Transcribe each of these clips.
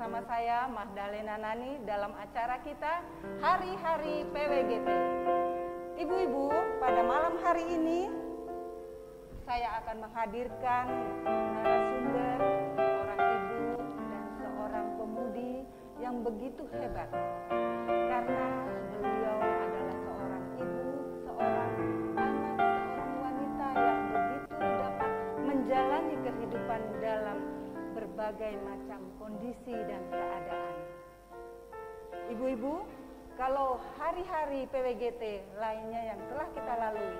bersama saya Mahdalena Nani dalam acara kita Hari-Hari PWGT. Ibu-ibu, pada malam hari ini saya akan menghadirkan narasumber seorang ibu dan seorang pemudi yang begitu hebat. Karena beliau adalah seorang ibu, seorang anak, seorang wanita yang begitu dapat menjalani kehidupan dalam berbagai macam kondisi dan keadaan. Ibu-ibu, kalau hari-hari PWGT lainnya yang telah kita lalui,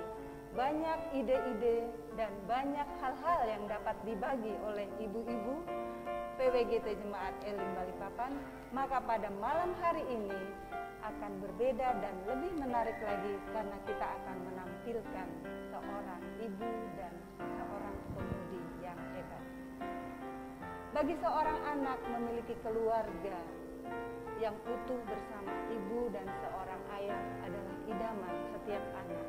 banyak ide-ide dan banyak hal-hal yang dapat dibagi oleh ibu-ibu PWGT Jemaat Elim Balikpapan, maka pada malam hari ini akan berbeda dan lebih menarik lagi karena kita akan menampilkan seorang ibu dan seorang pemudi yang hebat. Bagi seorang anak memiliki keluarga yang utuh bersama ibu dan seorang ayah adalah idaman setiap anak.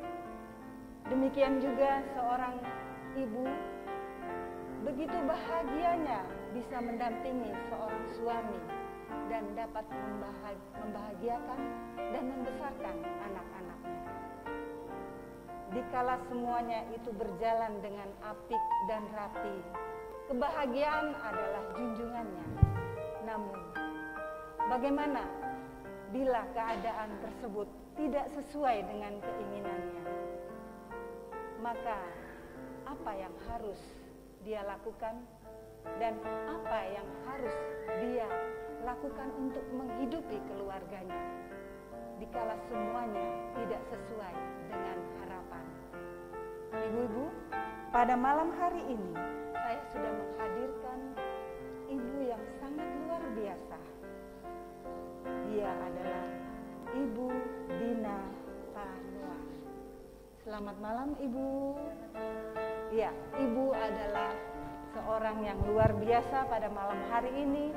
Demikian juga seorang ibu begitu bahagianya bisa mendampingi seorang suami dan dapat membahagiakan dan membesarkan anak-anaknya. Dikala semuanya itu berjalan dengan apik dan rapi, kebahagiaan adalah junjungannya. Namun, bagaimana bila keadaan tersebut tidak sesuai dengan keinginannya? Maka, apa yang harus dia lakukan dan apa yang harus dia lakukan untuk menghidupi keluarganya dikala semuanya tidak sesuai dengan harapan? Ibu-ibu, pada malam hari ini saya sudah menghadirkan ibu yang sangat luar biasa. Dia adalah Ibu Dina Panua. Selamat malam Ibu. Ya, Ibu adalah seorang yang luar biasa pada malam hari ini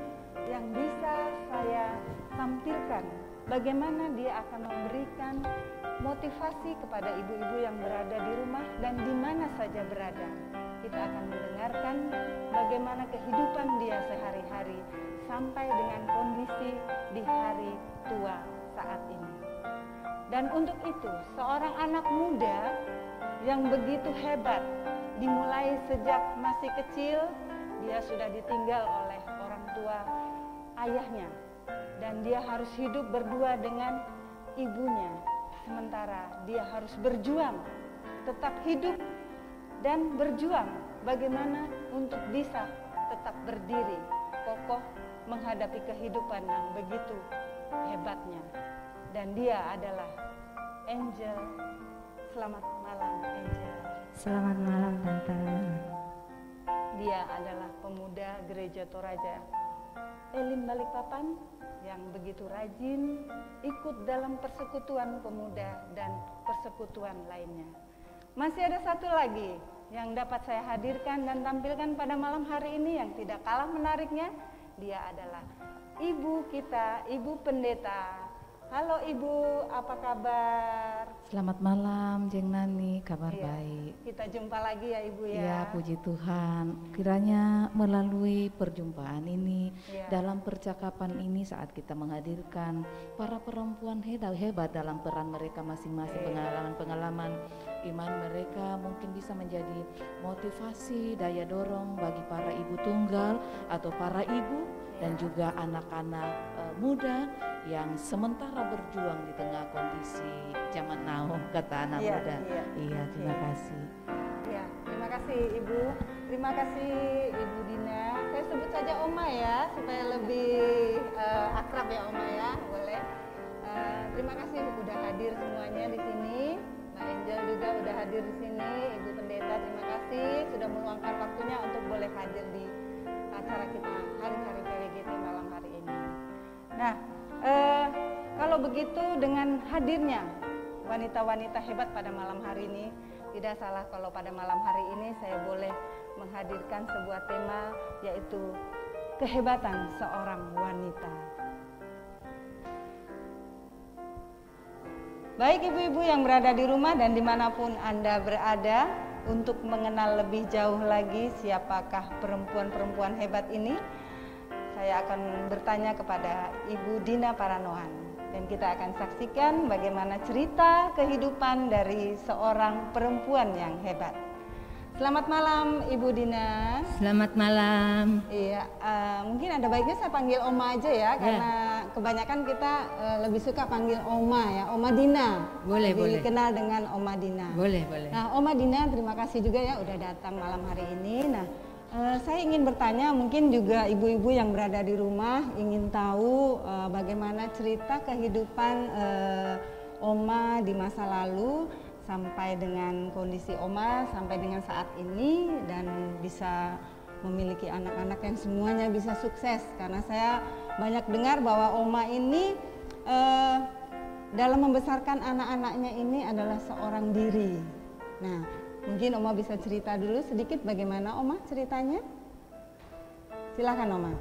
yang bisa saya tampilkan bagaimana dia akan memberikan motivasi kepada ibu-ibu yang berada di rumah dan di mana saja berada. Kita akan mendengarkan bagaimana kehidupan dia sehari-hari sampai dengan kondisi di hari tua saat ini. Dan untuk itu, seorang anak muda yang begitu hebat, dimulai sejak masih kecil, dia sudah ditinggal oleh orang tua ayahnya. Dan dia harus hidup berdua dengan ibunya. Sementara dia harus berjuang, tetap hidup dan berjuang bagaimana untuk bisa tetap berdiri, kokoh menghadapi kehidupan yang begitu hebatnya. Dan dia adalah Angel. Selamat malam Angel. Selamat malam Tante. Dia adalah pemuda Gereja Toraja Elim Balikpapan yang begitu rajin ikut dalam persekutuan pemuda dan persekutuan lainnya. Masih ada satu lagi yang dapat saya hadirkan dan tampilkan pada malam hari ini yang tidak kalah menariknya. Dia adalah ibu kita, Ibu Pendeta. Halo Ibu, apa kabar? Selamat malam Jeng Nani, kabar baik. Kita jumpa lagi ya Ibu ya. Ya, puji Tuhan. Kiranya melalui perjumpaan ini, dalam percakapan ini saat kita menghadirkan para perempuan hebat dalam peran mereka masing-masing, pengalaman-pengalaman iman mereka mungkin bisa menjadi motivasi, daya dorong bagi para ibu tunggal atau para ibu dan juga anak-anak muda yang sementara berjuang di tengah kondisi zaman now, kata anak muda. Iya, terima kasih. Iya, terima kasih Ibu. Terima kasih Ibu Dina. Saya sebut saja Oma ya, supaya lebih akrab ya Oma ya, boleh. Terima kasih sudah hadir semuanya di sini. Mbak Angel juga udah hadir di sini. Ibu Pendeta, terima kasih sudah meluangkan waktunya untuk boleh hadir di acara kita Hari-Hari PWGT malam hari ini. Nah, kalau begitu dengan hadirnya wanita-wanita hebat pada malam hari ini, tidak salah kalau pada malam hari ini saya boleh menghadirkan sebuah tema, yaitu kehebatan seorang wanita. Baik ibu-ibu yang berada di rumah dan dimanapun Anda berada, untuk mengenal lebih jauh lagi siapakah perempuan-perempuan hebat ini, saya akan bertanya kepada Ibu Dina Paranoan dan kita akan saksikan bagaimana cerita kehidupan dari seorang perempuan yang hebat. Selamat malam Ibu Dina. Selamat malam. Iya, mungkin ada baiknya saya panggil Oma aja ya, karena kebanyakan kita lebih suka panggil Oma ya, Oma Dina. Boleh, boleh. Dikenal dengan Oma Dina. Boleh, boleh. Nah, Oma Dina, terima kasih juga ya udah datang malam hari ini. Nah, saya ingin bertanya, mungkin juga ibu-ibu yang berada di rumah ingin tahu bagaimana cerita kehidupan Oma di masa lalu sampai dengan kondisi Oma sampai dengan saat ini dan bisa memiliki anak-anak yang semuanya bisa sukses, karena saya banyak dengar bahwa Oma ini dalam membesarkan anak-anaknya ini adalah seorang diri. Nah, mungkin Oma bisa cerita dulu sedikit bagaimana Oma ceritanya. Silakan Oma.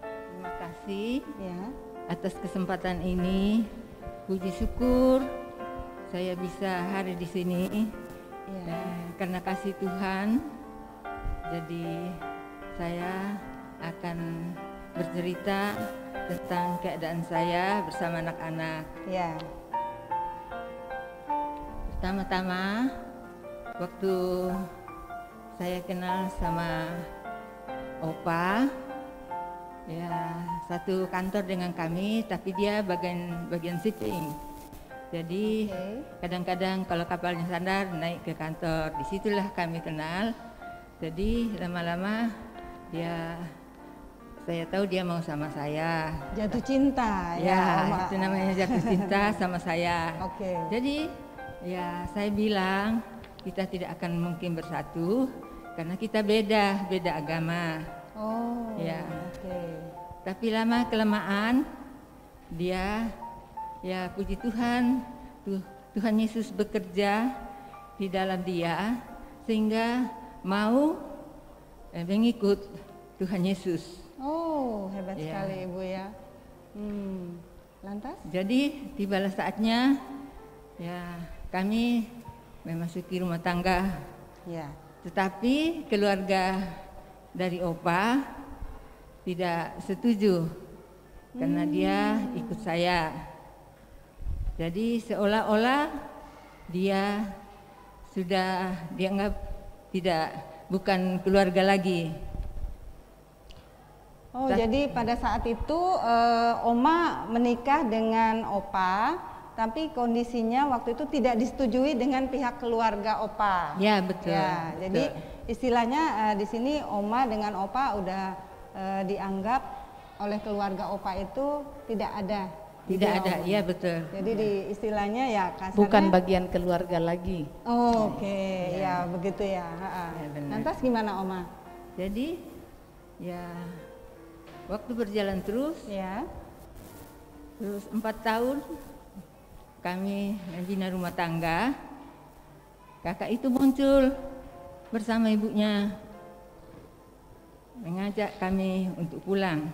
Terima kasih Ya. atas kesempatan ini. Puji syukur saya bisa hari di sini karena kasih Tuhan. Jadi saya akan bercerita tentang keadaan saya bersama anak-anak. Ya. Pertama-tama waktu saya kenal sama Opa, ya satu kantor dengan kami, tapi dia bagian shipping. Jadi kadang-kadang kalau kapalnya sandar naik ke kantor, disitulah kami kenal. Jadi lama-lama saya tahu dia mau sama saya. Jatuh cinta Ya, Oma. itu namanya jatuh cinta sama saya. Oke. Jadi ya saya bilang kita tidak akan mungkin bersatu karena kita beda agama. Oh. Ya. Oke. Tapi lama kelamaan dia, ya puji Tuhan, Tuhan Yesus bekerja di dalam dia sehingga mau mengikut Tuhan Yesus. Oh, hebat Ya. sekali Ibu ya. Lantas? Jadi tibalah saatnya ya kami memasuki rumah tangga. Ya. Tetapi keluarga dari Opa tidak setuju karena dia ikut saya. Jadi seolah-olah dia sudah dianggap bukan keluarga lagi. Oh, jadi pada saat itu Oma menikah dengan Opa, tapi kondisinya waktu itu tidak disetujui dengan pihak keluarga Opa. Ya, betul. Ya, betul. jadi istilahnya di sini Oma dengan Opa udah dianggap oleh keluarga Opa itu tidak ada. Tidak ada, iya betul. Jadi di istilahnya ya kasarnya Bukan bagian keluarga lagi. Oh, oke, ya begitu ya. Ya, benar. Lantas gimana Oma? Jadi ya waktu berjalan terus Ya. 4 tahun kami membina rumah tangga. Kakak itu muncul bersama ibunya mengajak kami untuk pulang.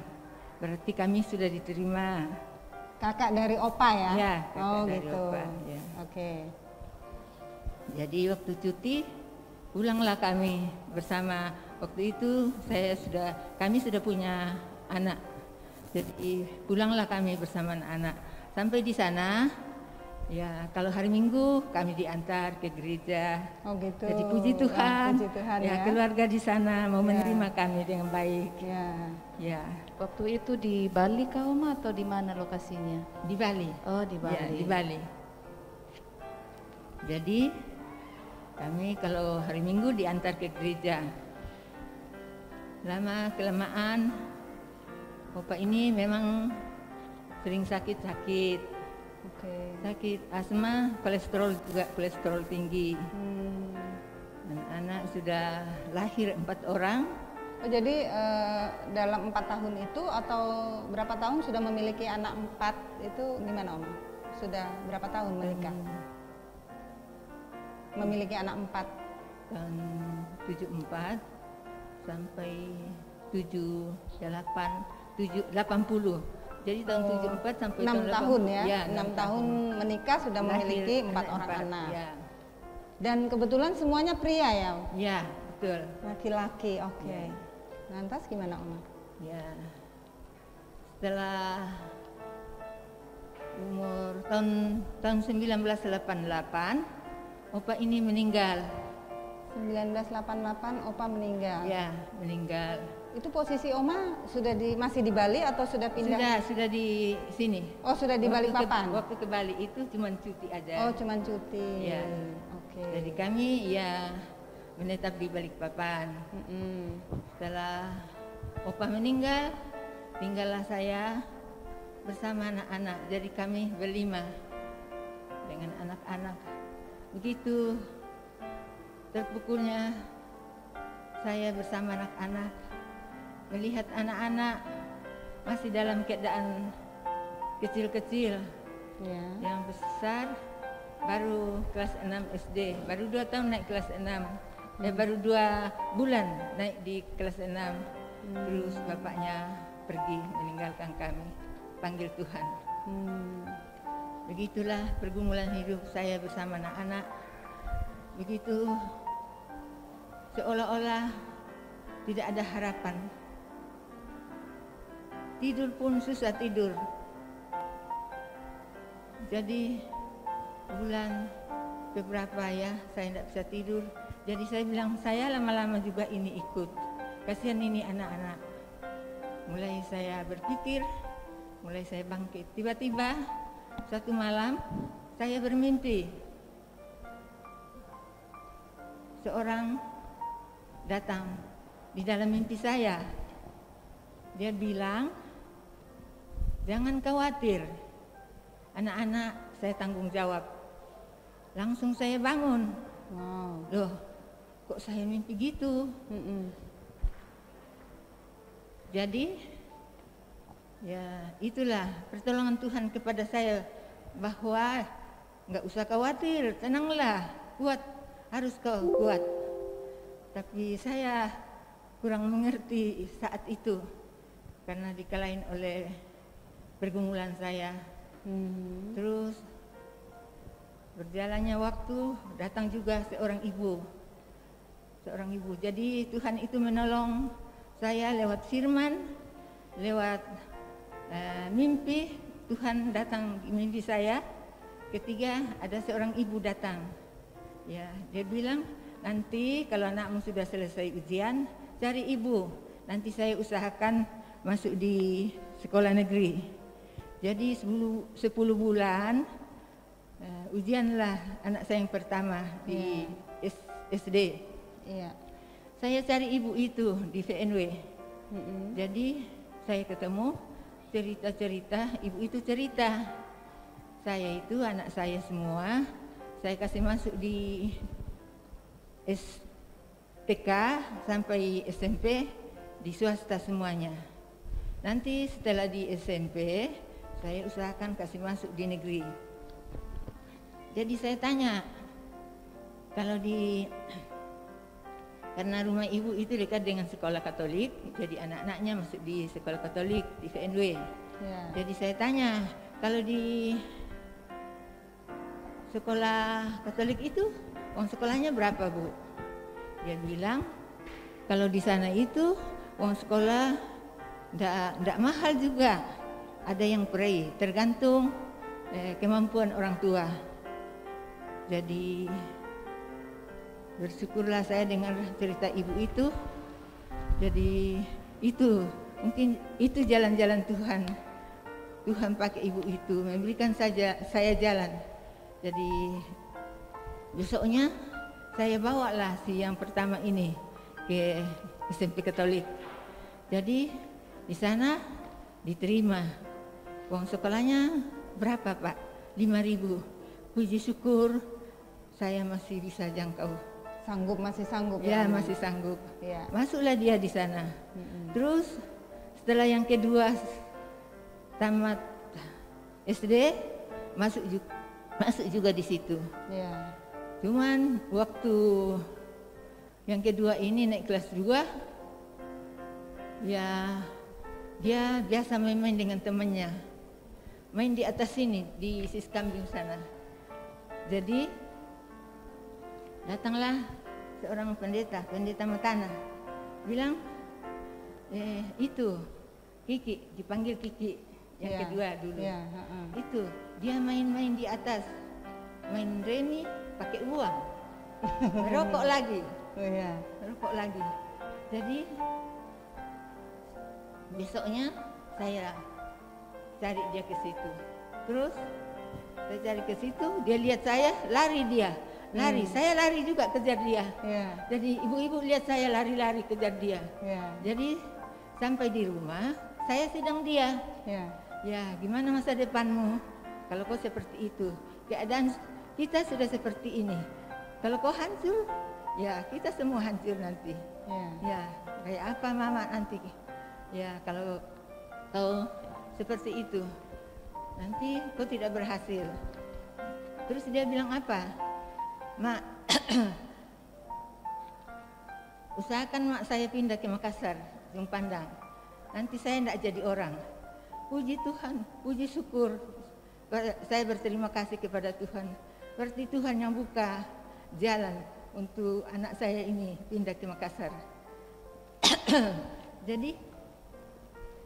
Berarti kami sudah diterima. Kakak dari Opa ya? Ya, kakak oh dari gitu. Opa, ya. Oke. Jadi waktu cuti pulanglah kami bersama. Waktu itu kami sudah punya anak. Jadi pulanglah kami bersama anak-anak. Sampai di sana ya kalau hari Minggu kami diantar ke gereja. Oh gitu. Jadi puji Tuhan. Puji Tuhan ya, ya. keluarga di sana mau menerima kami dengan baik. Ya. Ya, Waktu itu di Bali kah Oma atau di mana lokasinya? di Bali. Oh di Bali. Ya, di Bali. Jadi kami kalau hari Minggu diantar ke gereja. Lama kelamaan Opa ini memang sering sakit-sakit. Oke. Sakit asma, kolesterol tinggi. Dan anak sudah lahir 4 orang. Oh jadi dalam 4 tahun itu atau berapa tahun sudah memiliki anak 4 itu gimana Oma? Sudah berapa tahun menikah? Memiliki anak 4? Tahun 74 sampai 80. Jadi tahun 74 sampai 6 tahun tahun 80. ya? 6 tahun menikah sudah memiliki 4 orang anak. Ya. Dan kebetulan semuanya pria ya? Ya, betul. Laki-laki, oke. Lantas gimana Oma? Ya. setelah umur tahun 1988 opa ini meninggal. 1988 Opa meninggal. Ya, meninggal. Itu posisi Oma masih di Bali atau sudah pindah? Sudah di sini. Oh, sudah di Balikpapan. Waktu ke Bali itu cuma cuti aja. Oh, cuma cuti. Ya. Oke. Jadi kami ya menetap di Balikpapan. Setelah Opa meninggal, tinggallah saya bersama anak-anak. Jadi kami berlima dengan anak-anak. Begitu terpukulnya saya bersama anak-anak, melihat anak-anak masih dalam keadaan kecil-kecil. Ya. Yang besar baru kelas 6 SD, baru 2 tahun naik kelas 6. Baru 2 bulan naik di kelas 6. Terus bapaknya pergi meninggalkan kami, panggil Tuhan. Begitulah pergumulan hidup saya bersama anak-anak. Begitu seolah-olah tidak ada harapan. Tidur pun susah tidur. Jadi bulan beberapa ya saya tidak bisa tidur. Jadi saya bilang saya lama-lama juga ini ikut. Kasihan ini anak-anak. Mulai saya berpikir, mulai saya bangkit. Tiba-tiba satu malam saya bermimpi. Seorang datang di dalam mimpi saya. Dia bilang, jangan khawatir, anak-anak saya tanggung jawab. Langsung saya bangun. Wow. Loh, kok saya mimpi gitu? Jadi, ya itulah pertolongan Tuhan kepada saya bahwa nggak usah khawatir, tenanglah, kuat, harus kau kuat. Tapi saya kurang mengerti saat itu karena dikalahin oleh pergumulan saya. Terus berjalannya waktu datang juga seorang ibu. Jadi Tuhan itu menolong saya lewat firman, lewat mimpi. Tuhan datang di mimpi saya. Ketiga ada seorang ibu datang. Ya, dia bilang, nanti kalau anakmu sudah selesai ujian, cari ibu. Nanti saya usahakan masuk di sekolah negeri. Jadi 10 bulan ujianlah anak saya yang pertama di SD. Iya. Saya cari ibu itu di VNW. Jadi saya ketemu, cerita-cerita, ibu itu cerita. Saya itu anak saya semua, saya kasih masuk di TK sampai SMP di swasta semuanya. Nanti setelah di SMP, saya usahakan kasih masuk di negeri. Jadi saya tanya, kalau karena rumah ibu itu dekat dengan sekolah Katolik, jadi anak-anaknya masuk di sekolah Katolik di VNW. Ya. Jadi saya tanya, kalau di sekolah Katolik itu uang sekolahnya berapa, Bu? Dia bilang, kalau di sana itu uang sekolah ndak mahal juga. Ada yang free, tergantung kemampuan orang tua. Jadi bersyukurlah saya dengar cerita ibu itu. Jadi itu mungkin itu jalan-jalan Tuhan. Tuhan pakai ibu itu memberikan saya jalan. Jadi besoknya saya bawalah si yang pertama ini ke SMP Katolik. Jadi di sana diterima. Uang sekolahnya berapa, Pak? 5.000. Puji syukur saya masih bisa jangkau. Masih sanggup Ya, masih sanggup. Ya. Masuklah dia di sana. Terus setelah yang kedua tamat SD, masuk juga di situ. Ya. Cuman waktu yang kedua ini naik kelas 2, ya dia biasa main-main dengan temannya. Main di atas sini, di Siskambing sana. Jadi datanglah seorang pendeta Matana, bilang, itu Kiki, dipanggil Kiki yang Iya, kedua dulu. iya, Itu dia main-main di atas, main remi pakai uang, merokok lagi, Oh iya. merokok lagi. Jadi besoknya saya cari dia ke situ. Terus saya cari ke situ, dia lihat saya, lari dia. Lari, saya lari juga kejar dia. Iya. Jadi ibu-ibu lihat saya lari-lari kejar dia. Iya. Jadi sampai di rumah, saya sidang dia. Iya. Ya, gimana masa depanmu? Kalau kau seperti itu, keadaan kita sudah seperti ini. Kalau kau hancur, ya kita semua hancur nanti. Iya. Ya, kayak apa mama nanti? Ya, kalau kau seperti itu, nanti kau tidak berhasil. Terus dia bilang apa? Mak, usahakan mak saya pindah ke Makassar, Ujung Pandang. Nanti saya tidak jadi orang. Puji Tuhan, puji syukur. Saya berterima kasih kepada Tuhan. Berarti Tuhan yang buka jalan untuk anak saya ini pindah ke Makassar. Jadi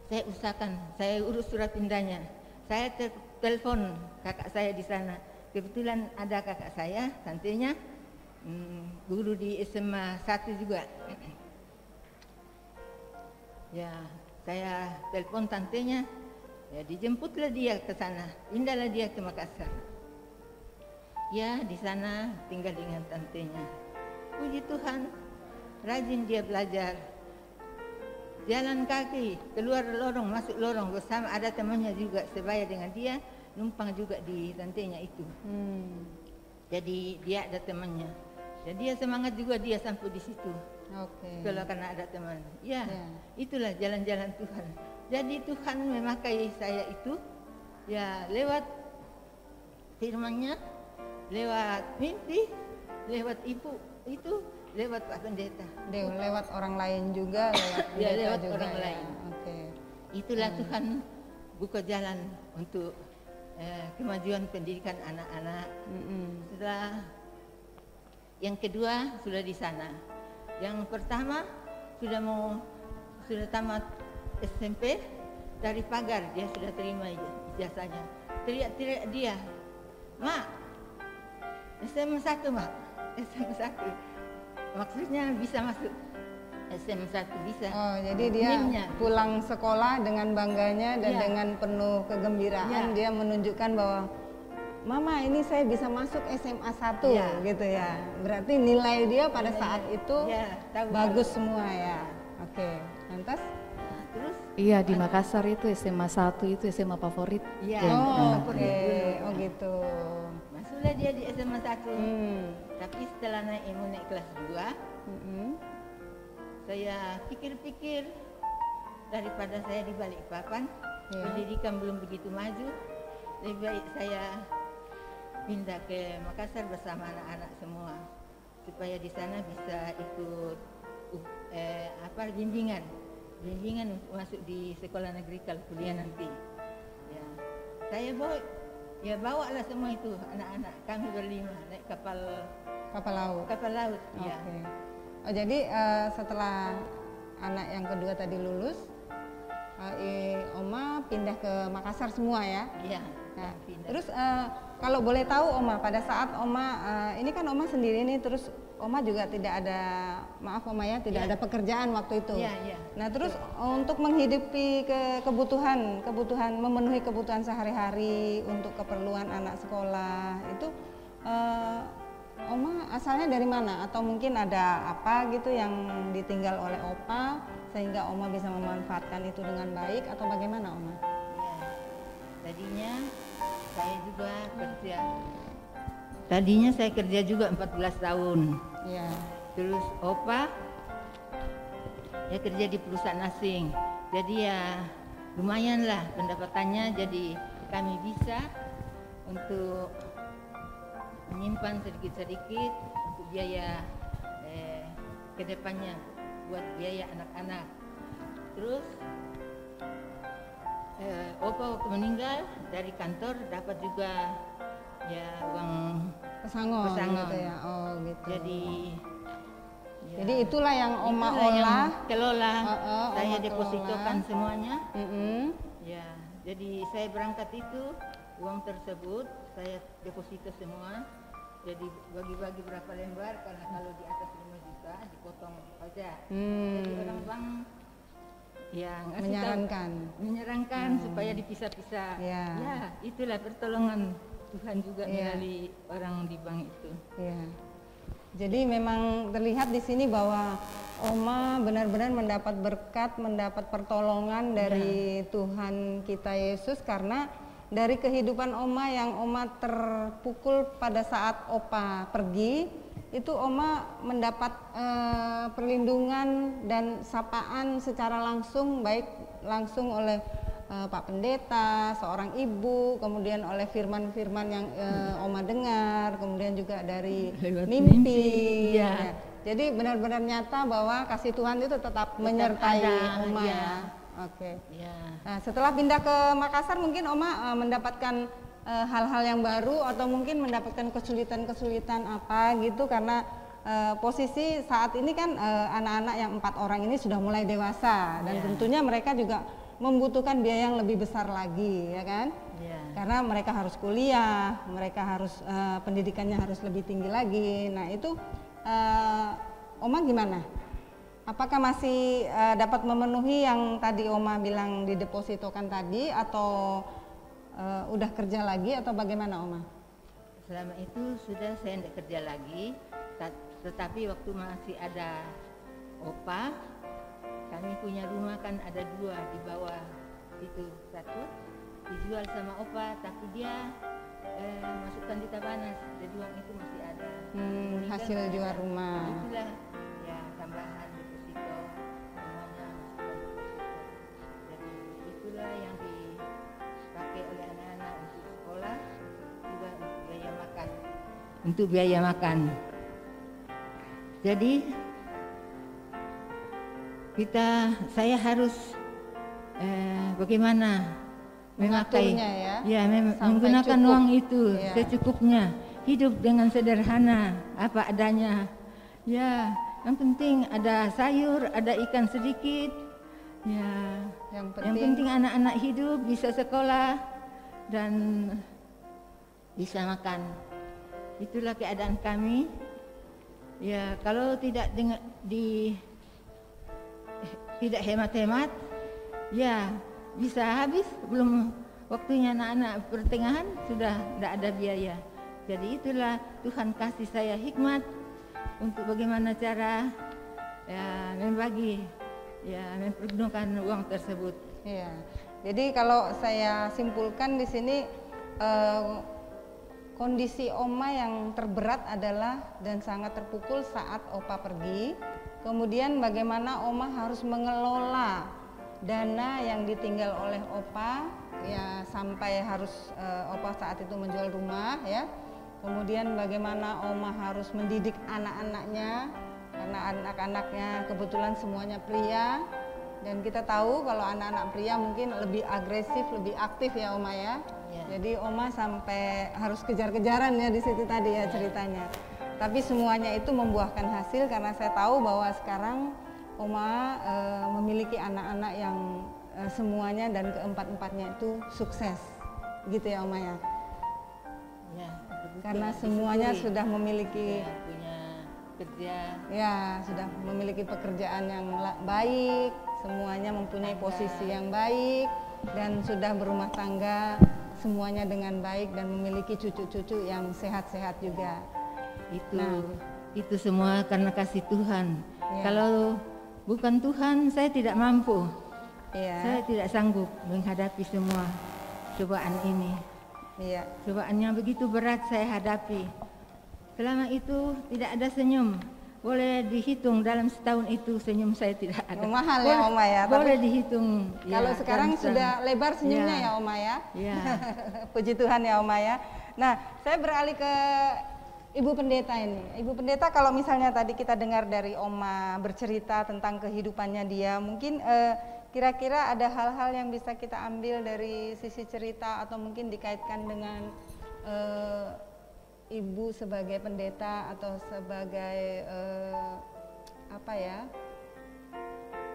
saya usahakan, saya urus surat pindahnya. Saya telepon kakak saya di sana. Kebetulan ada kakak saya, tantenya guru di SMA 1 juga. Ya, saya telepon tantenya, ya dijemputlah dia ke sana, pindahlah dia ke Makassar. Ya, di sana tinggal dengan tantenya. Puji Tuhan, rajin dia belajar. Jalan kaki, keluar lorong, masuk lorong bersama, ada temannya juga sebaya dengan dia. Numpang juga di tantenya itu. Jadi dia ada temannya. Jadi dia semangat juga dia sampai di situ. Oke. Kalau karena ada teman. Ya, Ya. itulah jalan-jalan Tuhan. Jadi Tuhan memakai saya itu ya lewat firman-Nya, lewat mimpi, lewat ibu itu, lewat Pak Pendeta. Lewat orang lain juga, lewat Ya, pendeta lewat juga orang ya. lain. Oke. Itulah Tuhan buka jalan untuk kemajuan pendidikan anak-anak. Setelah yang kedua sudah di sana. Yang pertama sudah tamat SMP, dari pagar dia sudah terima ijazahnya. Teriak-teriak dia, "Mak, SMA 1 Mak, SMA 1." Maksudnya bisa masuk SMA 1 bisa. Oh, jadi dia NIM-nya. pulang sekolah dengan bangganya dan Ya. dengan penuh kegembiraan Ya. dia menunjukkan bahwa Mama ini saya bisa masuk SMA 1 Ya. gitu ya. Berarti nilai dia pada Nilainya. saat itu Ya, tahu. bagus semua ya. Oke, lantas? Terus Iya, di Makassar itu SMA 1 itu SMA favorit. ya, Oh, favorit oke. dulu. Oh gitu. Masuklah dia di SMA 1. Hmm. Tapi setelah naik kelas 2, saya pikir-pikir daripada saya di Balikpapan, Ya. pendidikan belum begitu maju, lebih baik saya pindah ke Makassar bersama anak-anak semua supaya di sana bisa ikut bimbingan untuk masuk di sekolah negeri kalau kuliah nanti. Ya, saya bawa lah semua itu anak-anak kami berlima naik kapal Kapal laut. ya. Oke. Oh, jadi setelah anak yang kedua tadi lulus, Oma pindah ke Makassar semua ya? Iya. Nah, pindah. terus kalau boleh tahu Oma, pada saat Oma ini kan Oma sendiri nih, terus Oma juga tidak ada, maaf Oma ya, tidak Ya. ada pekerjaan waktu itu. Iya, iya. Nah, terus untuk menghidupi kebutuhan memenuhi kebutuhan sehari-hari untuk keperluan anak sekolah itu, Oma asalnya dari mana? Atau mungkin ada apa gitu yang ditinggal oleh Opa sehingga Oma bisa memanfaatkan itu dengan baik atau bagaimana Oma? Ya. Tadinya saya juga kerja. Tadinya saya kerja juga 14 tahun. Iya. Terus Opa ya kerja di perusahaan asing. Jadi ya lumayan lah pendapatannya, jadi kami bisa untuk menyimpan sedikit-sedikit untuk biaya ke depannya buat biaya anak-anak. Terus Opa waktu meninggal dari kantor dapat juga ya uang Pesangon Pesangon. gitu ya. Oh gitu. jadi ya Jadi itulah yang Oma itulah yang olah. kelola. Saya Oma depositokan kelola. semuanya. Mm-mm. Ya, jadi saya berangkat itu uang tersebut saya deposito semua. Jadi bagi-bagi berapa lembar karena kalau di atas 5 juta dipotong pajak. Jadi orang bank ya ngasih menyarankan supaya dipisah-pisah. Ya. Ya, itulah pertolongan Tuhan juga melalui orang di bank itu. Ya. Jadi memang terlihat di sini bahwa Oma benar-benar mendapat berkat, mendapat pertolongan dari Tuhan kita Yesus, karena dari kehidupan Oma yang Oma terpukul pada saat Opa pergi, itu Oma mendapat perlindungan dan sapaan secara langsung, baik langsung oleh Pak Pendeta, seorang ibu, kemudian oleh firman-firman yang Oma dengar, kemudian juga dari mimpi. Ya. Jadi benar-benar nyata bahwa kasih Tuhan itu tetap menyertai Oma ya. Oke. Ya. Nah, setelah pindah ke Makassar mungkin Oma mendapatkan hal-hal yang baru atau mungkin mendapatkan kesulitan-kesulitan apa gitu, karena posisi saat ini kan anak-anak yang 4 orang ini sudah mulai dewasa dan tentunya mereka juga membutuhkan biaya yang lebih besar lagi, ya kan? Karena mereka harus kuliah, mereka harus pendidikannya harus lebih tinggi lagi. Nah itu Oma gimana? Apakah masih dapat memenuhi yang tadi Oma bilang didepositokan tadi, atau udah kerja lagi atau bagaimana Oma? Selama itu sudah saya tidak kerja lagi, tetapi waktu masih ada Opa, kami punya rumah kan ada 2 di bawah itu, 1 dijual sama Opa, tapi dia masukkan di Tabanas, jadi uang itu masih ada. Hasil jual rumah. Itulah ya tambahan deposito semuanya masukkan deposito. Jadi itulah yang dipakai oleh anak-anak untuk sekolah, juga untuk biaya makan. Untuk biaya makan. Jadi saya harus bagaimana memakai menggunakan cukup. Uang itu secukupnya, hidup dengan sederhana apa adanya. Ya, yang penting ada sayur, ada ikan sedikit. Ya, yang penting anak-anak hidup, bisa sekolah dan bisa makan. Itulah keadaan kami. Ya, kalau tidak tidak hemat-hemat, ya bisa habis, belum waktunya anak-anak pertengahan sudah tidak ada biaya. Jadi itulah Tuhan kasih saya hikmat untuk bagaimana cara membagi, mempergunakan uang tersebut. Iya. Jadi kalau saya simpulkan di sini kondisi Oma yang terberat adalah dan sangat terpukul saat Opa pergi. Kemudian bagaimana Oma harus mengelola dana yang ditinggal oleh Opa, ya sampai harus Opa saat itu menjual rumah ya. Kemudian bagaimana Oma harus mendidik anak-anaknya, karena anak-anaknya kebetulan semuanya pria, dan kita tahu kalau anak-anak pria mungkin lebih agresif, lebih aktif ya Oma ya. Jadi Oma sampai harus kejar-kejaran ya di situ tadi ya ceritanya. Tapi semuanya itu membuahkan hasil, karena saya tahu bahwa sekarang Oma memiliki anak-anak yang semuanya dan keempat-empatnya itu sukses, gitu ya Oma ya. Karena semuanya sudah memiliki punya kerja. Ya, sudah memiliki pekerjaan yang baik, semuanya mempunyai posisi yang baik dan sudah berumah tangga semuanya dengan baik dan memiliki cucu-cucu yang sehat-sehat juga. Itu semua karena kasih Tuhan. Kalau bukan Tuhan, saya tidak mampu. Saya tidak sanggup menghadapi semua cobaan ini. Cobaan yang begitu berat saya hadapi. Selama itu tidak ada senyum. Boleh dihitung dalam setahun itu senyum saya tidak ada. Mahal ya Oma ya. Boleh dihitung. Kalau sekarang sudah lebar senyumnya ya Oma ya. Puji Tuhan ya Oma ya. Nah, saya beralih ke Ibu Pendeta ini. Ibu Pendeta, kalau misalnya tadi kita dengar dari Oma bercerita tentang kehidupannya dia, mungkin kira-kira ada hal-hal yang bisa kita ambil dari sisi cerita atau mungkin dikaitkan dengan Ibu sebagai pendeta atau sebagai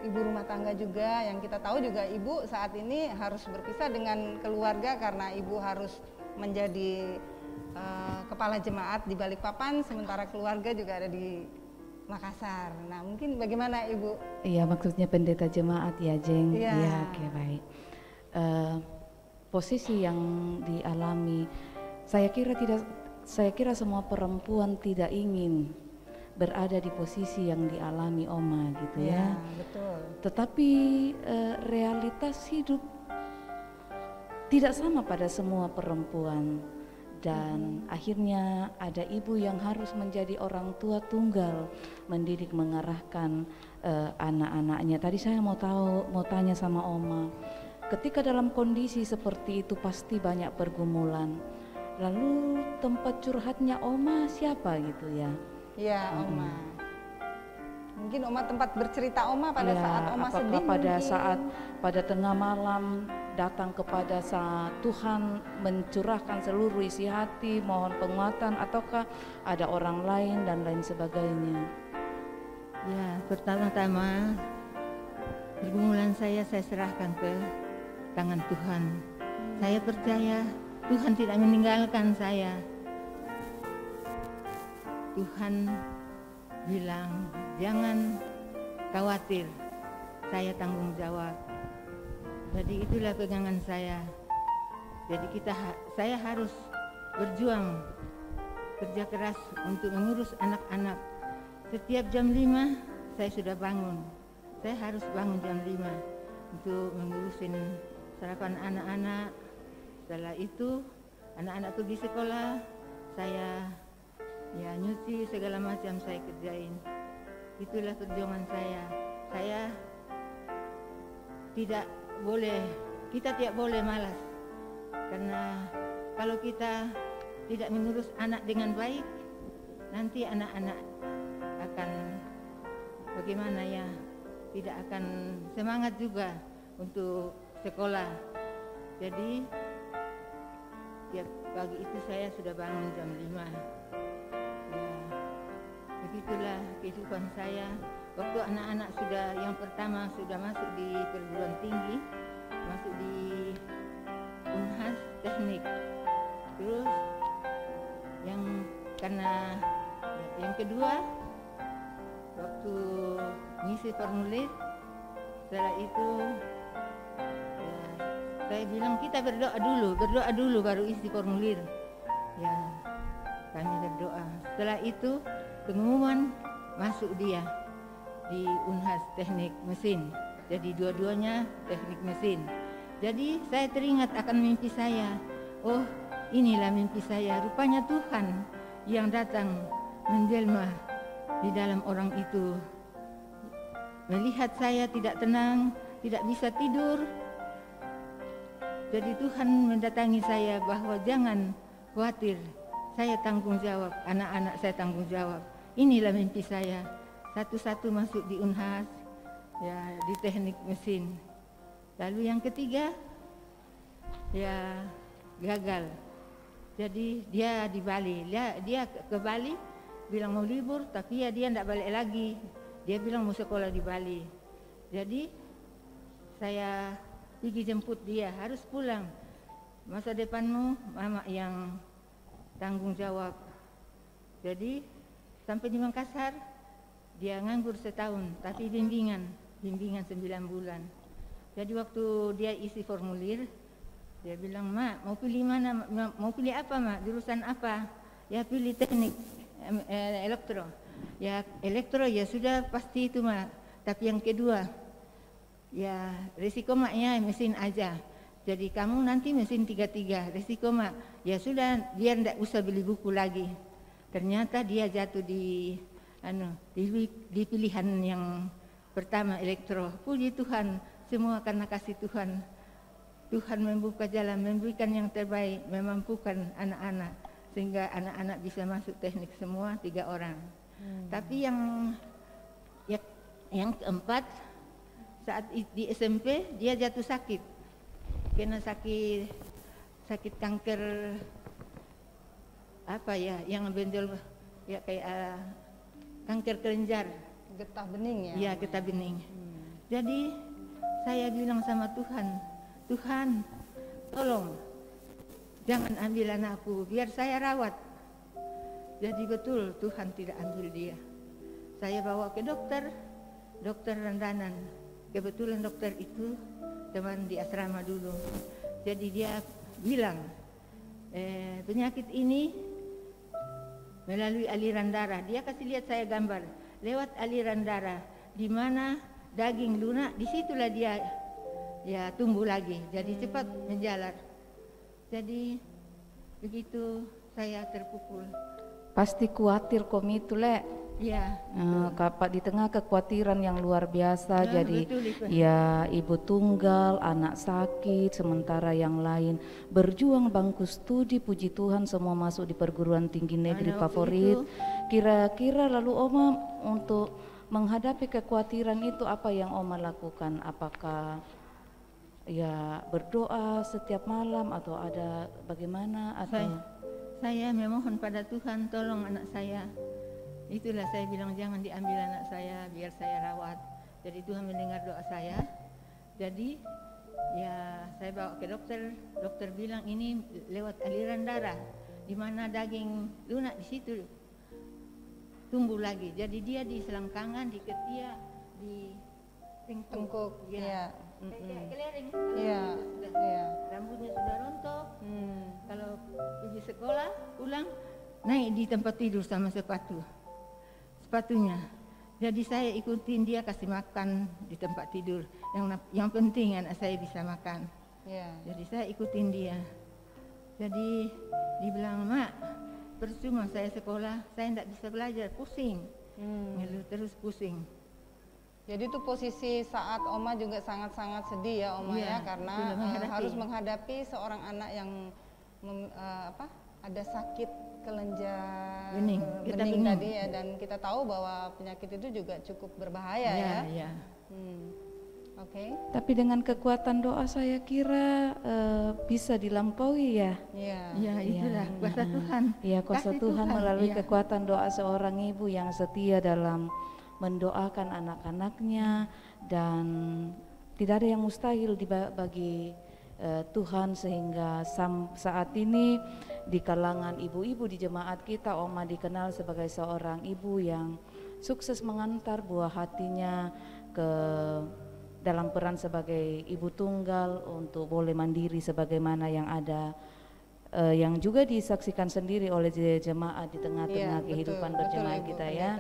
ibu rumah tangga juga, yang kita tahu juga ibu saat ini harus berpisah dengan keluarga karena ibu harus menjadi kepala jemaat di Balikpapan, sementara keluarga juga ada di Makassar. Nah, mungkin bagaimana Ibu? Iya, maksudnya pendeta jemaat ya, Jeng. Iya. Iya, oke, baik. Posisi yang dialami, saya kira semua perempuan tidak ingin berada di posisi yang dialami Oma gitu ya. Betul. Tetapi realitas hidup tidak sama pada semua perempuan, dan akhirnya ada ibu yang harus menjadi orang tua tunggal, mendidik, mengarahkan anak-anaknya. Tadi saya mau tanya sama Oma, ketika dalam kondisi seperti itu pasti banyak pergumulan. Lalu tempat curhatnya Oma siapa gitu ya? Iya, Oma. Mungkin Oma tempat bercerita Oma pada saat Oma sedih. Pada tengah malam datang kepada saat Tuhan mencurahkan seluruh isi hati, mohon penguatan, ataukah ada orang lain dan lain sebagainya? Ya, pertama-tama pergumulan saya serahkan ke tangan Tuhan. Saya percaya Tuhan tidak meninggalkan saya. Tuhan bilang, jangan khawatir, saya tanggung jawab. Jadi itulah pegangan saya. Jadi saya harus berjuang, kerja keras untuk mengurus anak-anak. Setiap jam 5 saya sudah bangun. Saya harus bangun jam 5 untuk mengurusin sarapan anak-anak. Setelah itu anak-anak pergi sekolah, saya nyuci segala macam saya kerjain. Itulah perjuangan saya. Kita tidak boleh malas. Karena kalau kita tidak mengurus anak dengan baik, nanti anak-anak akan bagaimana ya, tidak akan semangat juga untuk sekolah. Jadi tiap pagi itu saya sudah bangun jam 5. Begitulah kehidupan saya. Waktu anak-anak yang pertama sudah masuk di perguruan tinggi, masuk di Unhas Teknik. Terus yang kedua waktu ngisi formulir, setelah itu saya bilang kita berdoa dulu baru isi formulir. Ya, kami berdoa. Setelah itu pengumuman masuk dia di Unhas Teknik Mesin. Jadi dua-duanya teknik mesin. Jadi saya teringat akan mimpi saya. Oh, inilah mimpi saya. Rupanya Tuhan yang datang menjelma di dalam orang itu. Melihat saya tidak tenang, tidak bisa tidur. Jadi Tuhan mendatangi saya bahwa jangan khawatir, saya tanggung jawab, anak-anak saya tanggung jawab. Inilah mimpi saya, satu-satu masuk di Unhas, ya di teknik mesin. Lalu yang ketiga, ya gagal. Jadi dia di Bali, dia ke Bali, bilang mau libur, tapi ya dia tidak balik lagi. Dia bilang mau sekolah di Bali. Jadi saya pergi jemput dia, harus pulang. Masa depanmu mama yang tanggung jawab. Jadi sampai di Makassar, dia nganggur setahun, tapi bimbingan 9 bulan. Jadi waktu dia isi formulir, dia bilang, "Mak, mau pilih mana? Mau pilih apa, Mak? Jurusan apa?" Ya pilih teknik elektro. Ya elektro ya sudah pasti itu, Mak. Tapi yang kedua, ya risiko maknya mesin aja. Jadi kamu nanti mesin 33, risiko mak. Ya sudah, biar tidak usah beli buku lagi. Ternyata dia jatuh di pilihan yang pertama elektro. Puji Tuhan, semua karena kasih Tuhan. Tuhan membuka jalan, memberikan yang terbaik, memampukan anak-anak sehingga anak-anak bisa masuk teknik semua 3 orang. Tapi yang keempat, saat di SMP dia jatuh sakit, kena sakit kanker apa ya, yang benjol ya kayak kanker kelenjar. getah bening ya? Iya, getah bening. Jadi saya bilang sama Tuhan, Tuhan tolong jangan ambil anakku, biar saya rawat. Jadi betul Tuhan tidak ambil dia. Saya bawa ke dokter Randanan. Kebetulan dokter itu teman di asrama dulu. Jadi dia bilang, penyakit ini melalui aliran darah. Dia kasih lihat saya gambar lewat aliran darah, di mana daging lunak, disitulah dia ya tumbuh lagi. Jadi cepat menjalar. Jadi begitu saya terpukul. Pasti khawatir komi itu Le. Ya. Kapak di tengah kekhawatiran yang luar biasa. Ya, jadi betul, ya ibu tunggal, anak sakit, sementara yang lain berjuang bangku studi, puji Tuhan semua masuk di perguruan tinggi negeri favorit. Kira-kira lalu Oma untuk menghadapi kekhawatiran itu apa yang Oma lakukan? Apakah ya berdoa setiap malam atau ada bagaimana? Atau saya memohon pada Tuhan, tolong anak saya. Itulah saya bilang jangan diambil anak saya, biar saya rawat. Jadi Tuhan mendengar doa saya. Jadi ya saya bawa ke dokter. Dokter bilang ini lewat aliran darah, di mana daging lunak di situ tumbuh lagi. Jadi dia di selangkangan, di ketiak, di tengkuk. Ya. Kayak kelereng. Iya. Rambutnya sudah rontok. Kalau pergi sekolah pulang naik di tempat tidur sama sepatunya. Jadi saya ikutin dia kasih makan di tempat tidur. Yang penting anak saya bisa makan. Jadi saya ikutin dia. Jadi dibilang, Mak, percuma saya sekolah, saya tidak bisa belajar, pusing. Ngeluh terus pusing. Jadi itu posisi saat Oma juga sangat-sangat sedih ya Oma ya, karena harus menghadapi seorang anak yang ada sakit kelenjar bening tadi ya, dan kita tahu bahwa penyakit itu juga cukup berbahaya ya. Oke. Tapi dengan kekuatan doa saya kira bisa dilampaui ya. Iya, itulah kuasa Tuhan. Iya, kuasa Tuhan melalui kekuatan doa seorang ibu yang setia dalam mendoakan anak-anaknya, dan tidak ada yang mustahil bagi Tuhan, sehingga saat ini di kalangan ibu-ibu di jemaat kita, Oma dikenal sebagai seorang ibu yang sukses mengantar buah hatinya ke dalam peran sebagai ibu tunggal untuk boleh mandiri sebagaimana yang ada yang juga disaksikan sendiri oleh jemaat di tengah-tengah kehidupan berjemaat kita ya.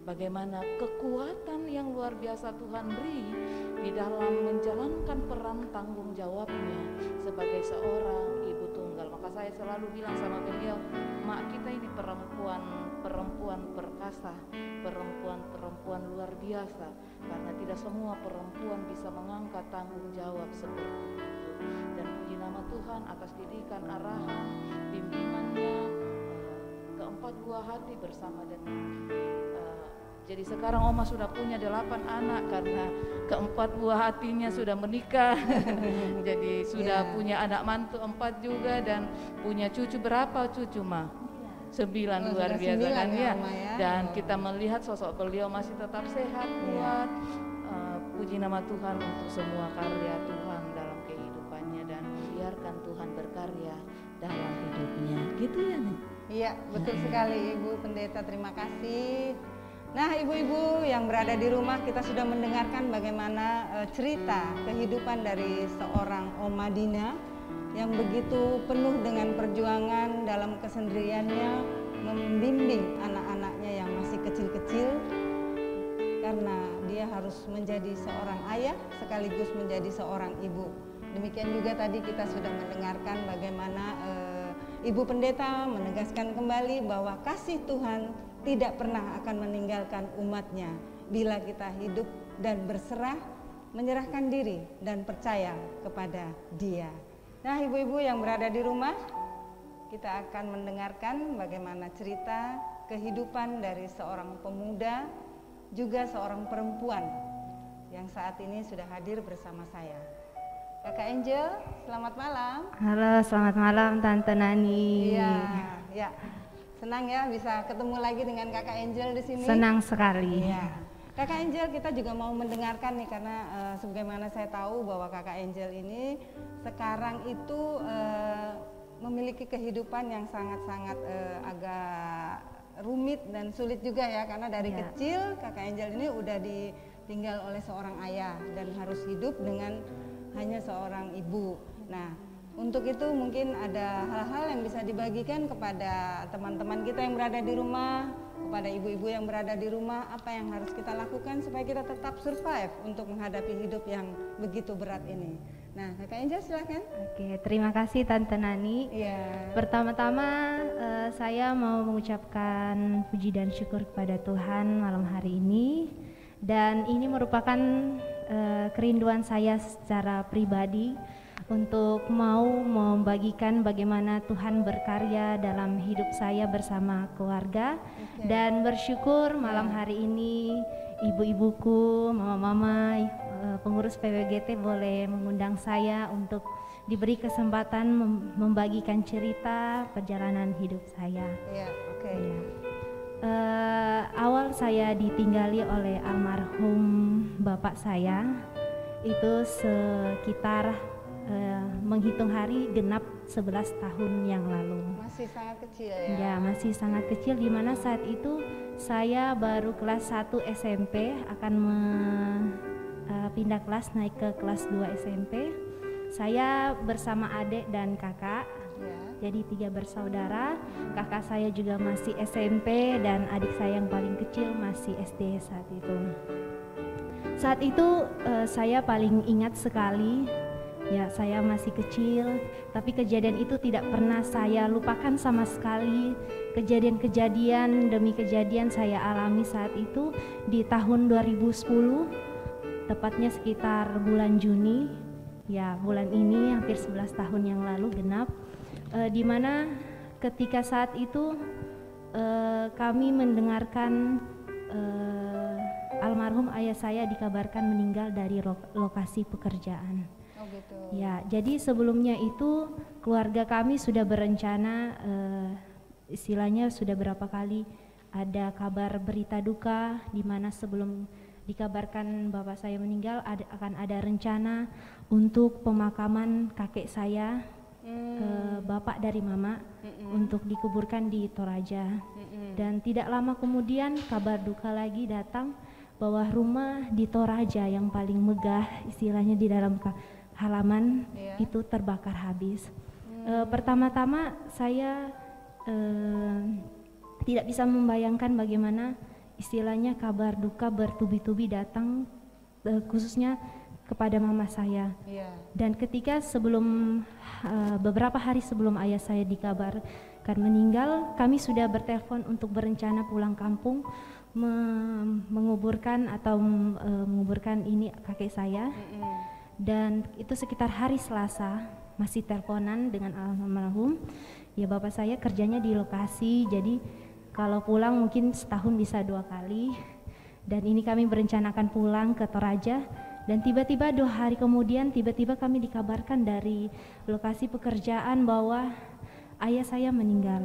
Bagaimana kekuatan yang luar biasa Tuhan beri di dalam menjalankan peran tanggung jawabnya sebagai seorang ibu tunggal. Maka saya selalu bilang sama beliau, Mak, kita ini perempuan perkasa, perempuan luar biasa, karena tidak semua perempuan bisa mengangkat tanggung jawab seperti itu. Dan puji nama Tuhan atas didikan, arahan, bimbingannya, keempat buah hati bersama dengan jadi sekarang Oma sudah punya 8 anak karena keempat buah hatinya sudah menikah. Jadi sudah punya anak mantu 4 juga, dan punya cucu berapa cucu Ma? 9, luar biasa kan ya. Dan kita melihat sosok beliau masih tetap sehat, kuat. Puji nama Tuhan untuk semua karya Tuhan dalam kehidupannya, dan biarkan Tuhan berkarya dalam hidupnya. Gitu ya nih. Iya, betul sekali Ibu Pendeta, terima kasih. Nah, ibu-ibu yang berada di rumah, kita sudah mendengarkan bagaimana cerita kehidupan dari seorang Oma Dina yang begitu penuh dengan perjuangan dalam kesendiriannya membimbing anak-anaknya yang masih kecil-kecil, karena dia harus menjadi seorang ayah sekaligus menjadi seorang ibu. Demikian juga tadi kita sudah mendengarkan bagaimana Ibu Pendeta menegaskan kembali bahwa kasih Tuhan tidak pernah akan meninggalkan umatnya bila kita hidup dan berserah, menyerahkan diri dan percaya kepada Dia. Nah, ibu-ibu yang berada di rumah, kita akan mendengarkan bagaimana cerita kehidupan dari seorang pemuda, juga seorang perempuan yang saat ini sudah hadir bersama saya. Kakak Angel, selamat malam. Halo, selamat malam Tante Nani. Iya. senang ya bisa ketemu lagi dengan Kakak Angel di sini. Senang sekali. Iya. Kakak Angel, kita juga mau mendengarkan nih karena sebagaimana saya tahu bahwa Kakak Angel ini sekarang itu memiliki kehidupan yang sangat-sangat agak rumit dan sulit juga ya, karena dari kecil Kakak Angel ini udah ditinggal oleh seorang ayah dan harus hidup dengan hanya seorang ibu. Nah, untuk itu mungkin ada hal-hal yang bisa dibagikan kepada teman-teman kita yang berada di rumah, kepada ibu-ibu yang berada di rumah, apa yang harus kita lakukan supaya kita tetap survive untuk menghadapi hidup yang begitu berat ini. Nah, Kakak Angel silahkan. Oke, terima kasih Tante Nani. Iya. Pertama-tama saya mau mengucapkan puji dan syukur kepada Tuhan malam hari ini. Dan ini merupakan kerinduan saya secara pribadi untuk mau membagikan bagaimana Tuhan berkarya dalam hidup saya bersama keluarga. Dan bersyukur malam hari ini ibu-ibuku, mama-mama, pengurus PWGT boleh mengundang saya untuk diberi kesempatan membagikan cerita perjalanan hidup saya. Iya, oke. Awal saya ditinggali oleh almarhum bapak saya itu sekitar menghitung hari genap 11 tahun yang lalu. Masih sangat kecil ya? Ya, masih sangat kecil, di mana saat itu saya baru kelas 1 SMP, akan pindah kelas naik ke kelas 2 SMP. Saya bersama adik dan kakak, jadi 3 bersaudara. Kakak saya juga masih SMP dan adik saya yang paling kecil masih SD saat itu. Saat itu saya paling ingat sekali, ya saya masih kecil, tapi kejadian itu tidak pernah saya lupakan sama sekali. Kejadian-kejadian demi kejadian saya alami saat itu di tahun 2010, tepatnya sekitar bulan Juni. Ya, bulan ini hampir 11 tahun yang lalu genap, di mana ketika saat itu kami mendengarkan almarhum ayah saya dikabarkan meninggal dari lokasi pekerjaan. Ya, jadi sebelumnya itu keluarga kami sudah berencana, istilahnya sudah berapa kali ada kabar berita duka, di mana sebelum dikabarkan bapak saya meninggal akan ada rencana untuk pemakaman kakek saya, bapak dari mama, untuk dikuburkan di Toraja. Dan tidak lama kemudian kabar duka lagi datang bahwa rumah di Toraja yang paling megah, istilahnya di dalam halaman itu terbakar habis. Pertama-tama saya tidak bisa membayangkan bagaimana istilahnya kabar duka bertubi-tubi datang, khususnya kepada mama saya. Dan ketika beberapa hari sebelum ayah saya dikabarkan meninggal, kami sudah bertelepon untuk berencana pulang kampung menguburkan ini kakek saya. Dan itu sekitar hari Selasa, masih teleponan dengan almarhum. Ya, bapak saya kerjanya di lokasi, jadi kalau pulang mungkin setahun bisa 2 kali. Dan ini kami berencanakan pulang ke Toraja, dan tiba-tiba 2 hari kemudian tiba-tiba kami dikabarkan dari lokasi pekerjaan bahwa ayah saya meninggal.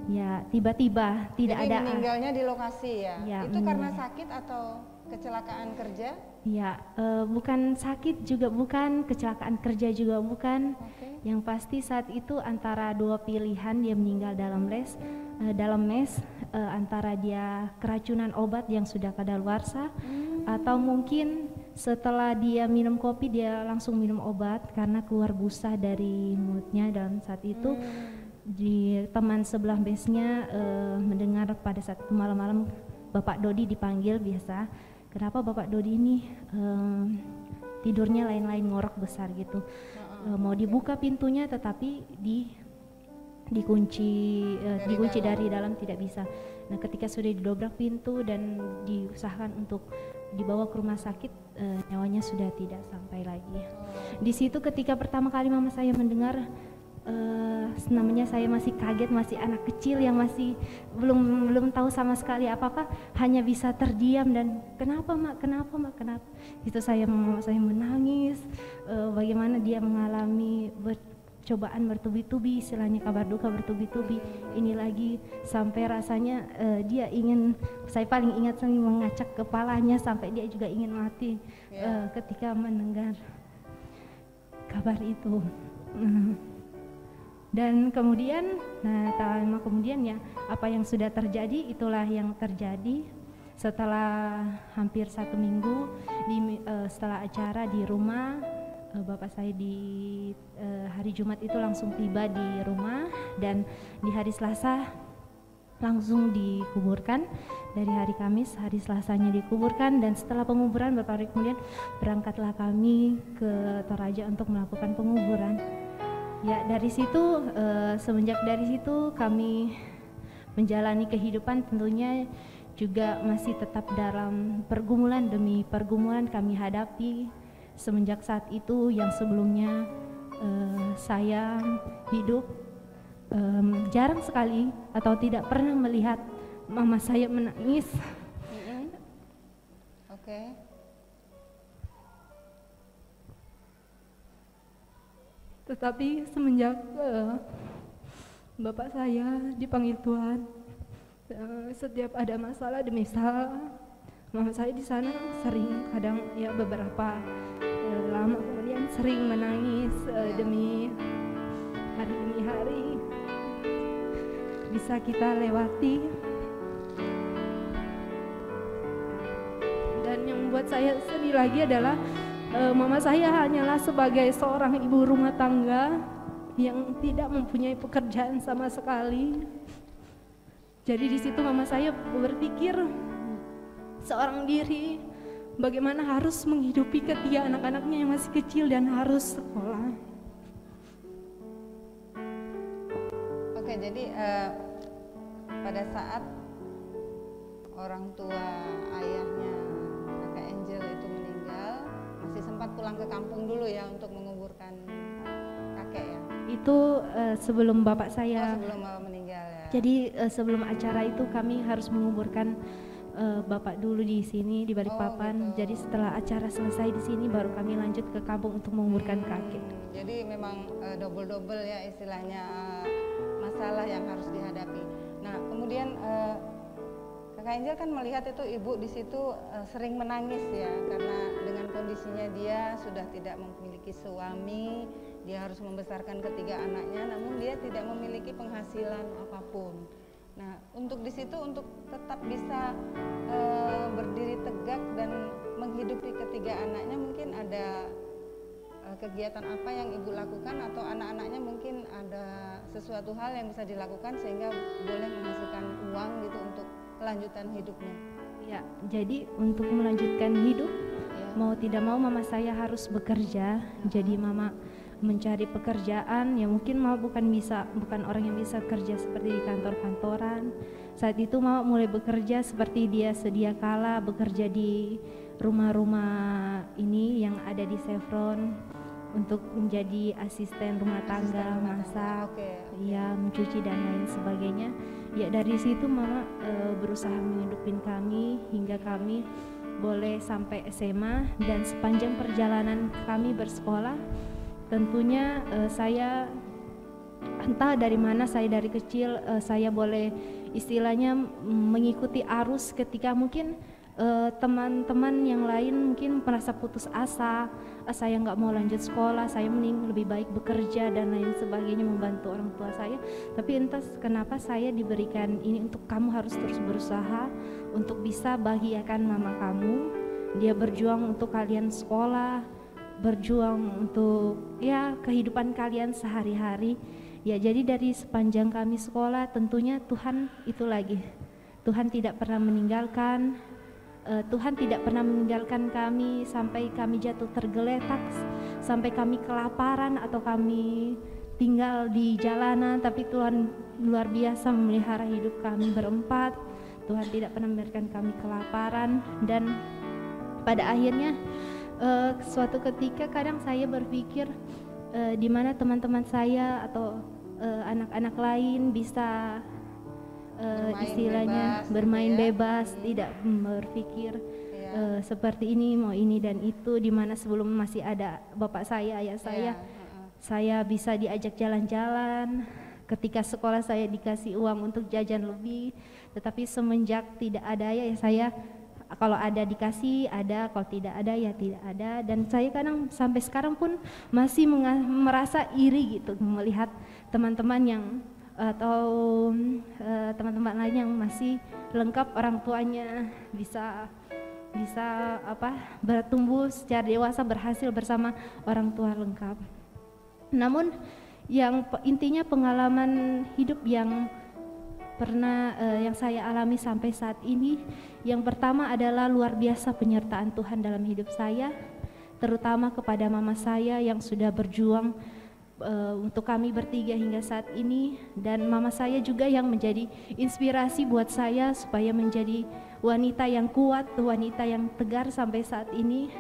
Ya, tiba-tiba, tidak jadi ada. Meninggalnya di lokasi ya? Ya, itu karena sakit atau kecelakaan kerja? Ya, bukan sakit juga bukan, kecelakaan kerja juga bukan. Yang pasti saat itu antara 2 pilihan, dia meninggal dalam mes, antara dia keracunan obat yang sudah kadaluarsa, atau mungkin setelah dia minum kopi dia langsung minum obat karena keluar busa dari mulutnya. Dan saat itu di teman sebelah mesnya mendengar pada saat itu malam-malam Bapak Dodi dipanggil biasa. Kenapa Bapak Dodi ini tidurnya lain-lain, ngorok besar gitu. Mau dibuka pintunya tetapi dikunci dari dalam tidak bisa. Nah, ketika sudah didobrak pintu dan diusahakan untuk dibawa ke rumah sakit, nyawanya sudah tidak sampai lagi. Di situ ketika pertama kali mama saya mendengar, namanya saya masih kaget, masih anak kecil yang masih belum tahu sama sekali apa-apa, hanya bisa terdiam dan kenapa mak, itu mama saya menangis, bagaimana dia mengalami cobaan bertubi-tubi, istilahnya kabar duka bertubi-tubi. Ini lagi sampai rasanya dia ingin, saya paling ingat sering mengacak kepalanya sampai dia juga ingin mati ketika mendengar kabar itu. Dan kemudian, tak lama kemudian ya, apa yang sudah terjadi itulah yang terjadi. Setelah hampir 1 minggu, setelah acara di rumah, bapak saya di hari Jumat itu langsung tiba di rumah, dan di hari Selasa langsung dikuburkan. Dari hari Kamis, hari Selasanya dikuburkan, dan setelah penguburan beberapa hari kemudian berangkatlah kami ke Toraja untuk melakukan penguburan. Ya, dari situ, semenjak dari situ kami menjalani kehidupan, tentunya juga masih tetap dalam pergumulan demi pergumulan kami hadapi semenjak saat itu. Yang sebelumnya saya hidup jarang sekali atau tidak pernah melihat mama saya menangis. Oke. Tetapi semenjak bapak saya dipanggil Tuhan, setiap ada masalah demi masalah, mama saya di sana sering, kadang ya beberapa lama kemudian sering menangis demi hari bisa kita lewati. Dan yang membuat saya sedih lagi adalah mama saya hanyalah sebagai seorang ibu rumah tangga yang tidak mempunyai pekerjaan sama sekali. Jadi di situ mama saya berpikir seorang diri, bagaimana harus menghidupi ketiga anak-anaknya yang masih kecil dan harus sekolah. Oke, jadi pada saat orang tua ayahnya Kakak Angel itu meninggal, masih sempat pulang ke kampung dulu ya untuk menguburkan kakek ya? Itu sebelum bapak saya. Sebelum meninggal ya. Jadi sebelum acara itu kami harus menguburkan bapak dulu di sini di Balikpapan. Gitu. Jadi setelah acara selesai di sini baru kami lanjut ke kampung untuk menguburkan kakek. Jadi memang double-double ya istilahnya masalah yang harus dihadapi. Nah, kemudian Kakak Angel kan melihat itu ibu di situ sering menangis ya, karena dengan kondisinya dia sudah tidak memiliki suami, dia harus membesarkan ketiga anaknya, namun dia tidak memiliki penghasilan apapun. Nah, untuk di situ untuk tetap bisa berdiri tegak dan menghidupi ketiga anaknya, mungkin ada kegiatan apa yang ibu lakukan, atau anak-anaknya mungkin ada sesuatu hal yang bisa dilakukan sehingga boleh menghasilkan uang gitu untuk kelanjutan hidupnya. Ya, jadi untuk melanjutkan hidup, mau tidak mau mama saya harus bekerja. Jadi mama mencari pekerjaan yang mungkin mama bukan orang yang bisa kerja seperti di kantor-kantoran. Saat itu mama mulai bekerja seperti dia sedia kala bekerja di rumah-rumah ini yang ada di Chevron untuk menjadi asisten rumah tangga, masak, ya mencuci dan lain sebagainya. Ya dari situ mama berusaha menghidupin kami hingga kami boleh sampai SMA, dan sepanjang perjalanan kami bersekolah tentunya saya entah dari mana, saya dari kecil saya boleh istilahnya mengikuti arus ketika mungkin teman-teman yang lain mungkin merasa putus asa, saya nggak mau lanjut sekolah, saya mending lebih baik bekerja dan lain sebagainya, membantu orang tua saya. Tapi entah kenapa saya diberikan ini untuk kamu harus terus berusaha untuk bisa bahagiakan mama kamu. Dia berjuang untuk kalian sekolah, berjuang untuk ya kehidupan kalian sehari-hari. Ya jadi dari sepanjang kami sekolah tentunya Tuhan itu lagi, Tuhan tidak pernah meninggalkan. Tuhan tidak pernah meninggalkan kami sampai kami jatuh tergeletak, sampai kami kelaparan atau kami tinggal di jalanan, tapi Tuhan luar biasa memelihara hidup kami berempat. Tuhan tidak pernah membiarkan kami kelaparan, dan pada akhirnya suatu ketika kadang saya berpikir di mana teman-teman saya atau anak-anak lain bisa istilahnya bermain bebas, tidak berpikir seperti ini mau ini dan itu, di mana sebelum masih ada bapak saya, ayah saya, saya bisa diajak jalan-jalan. Ketika sekolah saya dikasih uang untuk jajan lebih, tetapi semenjak tidak ada ya saya kalau ada dikasih ada, kalau tidak ada ya tidak ada. Dan saya kadang sampai sekarang pun masih merasa iri gitu melihat teman-teman yang atau teman-teman lain yang masih lengkap orang tuanya bisa bertumbuh secara dewasa, berhasil bersama orang tua lengkap. Namun yang intinya pengalaman hidup yang pernah yang saya alami sampai saat ini, yang pertama adalah luar biasa penyertaan Tuhan dalam hidup saya, terutama kepada mama saya yang sudah berjuang untuk kami bertiga hingga saat ini, dan mama saya juga yang menjadi inspirasi buat saya supaya menjadi wanita yang kuat, wanita yang tegar sampai saat ini.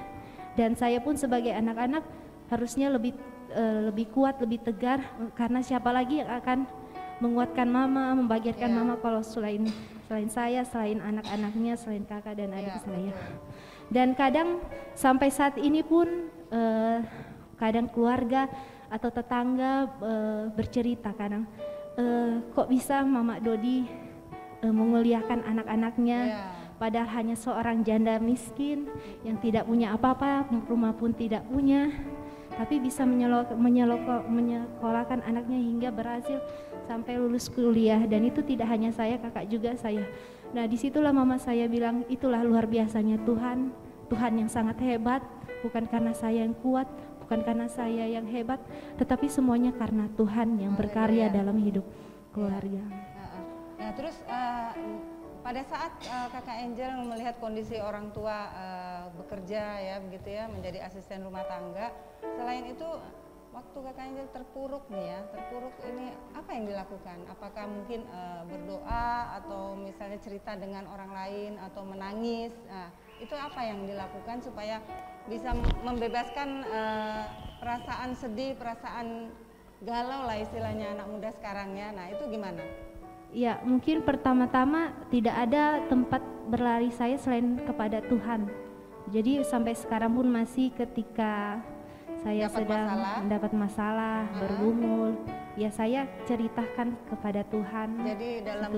Dan saya pun sebagai anak-anak harusnya lebih kuat, lebih tegar, karena siapa lagi yang akan menguatkan mama, membangkitkan mama kalau selain saya, selain anak-anaknya, selain kakak dan adik saya. Dan kadang sampai saat ini pun kadang keluarga atau tetangga bercerita kadang, kok bisa Mama Dodi menguliakan anak-anaknya, padahal hanya seorang janda miskin yang tidak punya apa-apa, rumah pun tidak punya, tapi bisa menyekolahkan anaknya hingga berhasil sampai lulus kuliah. Dan itu tidak hanya saya, kakak juga saya. Nah, disitulah mama saya bilang, itulah luar biasanya Tuhan, Tuhan yang sangat hebat, bukan karena saya yang kuat, bukan karena saya yang hebat, tetapi semuanya karena Tuhan yang berkarya dalam hidup keluarga. Nah, terus pada saat kakak Angel melihat kondisi orang tua bekerja ya begitu ya, menjadi asisten rumah tangga, selain itu waktu kakak Angel terpuruk nih ya, terpuruk ini apa yang dilakukan? Apakah mungkin berdoa atau misalnya cerita dengan orang lain atau menangis? Nah, itu apa yang dilakukan supaya bisa membebaskan perasaan sedih, perasaan galau lah istilahnya anak muda sekarang ya. Nah, itu gimana? Ya, mungkin pertama-tama tidak ada tempat berlari saya selain kepada Tuhan. Jadi sampai sekarang pun masih ketika saya sedang mendapat masalah, bergumul, ya saya ceritakan kepada Tuhan. Jadi dalam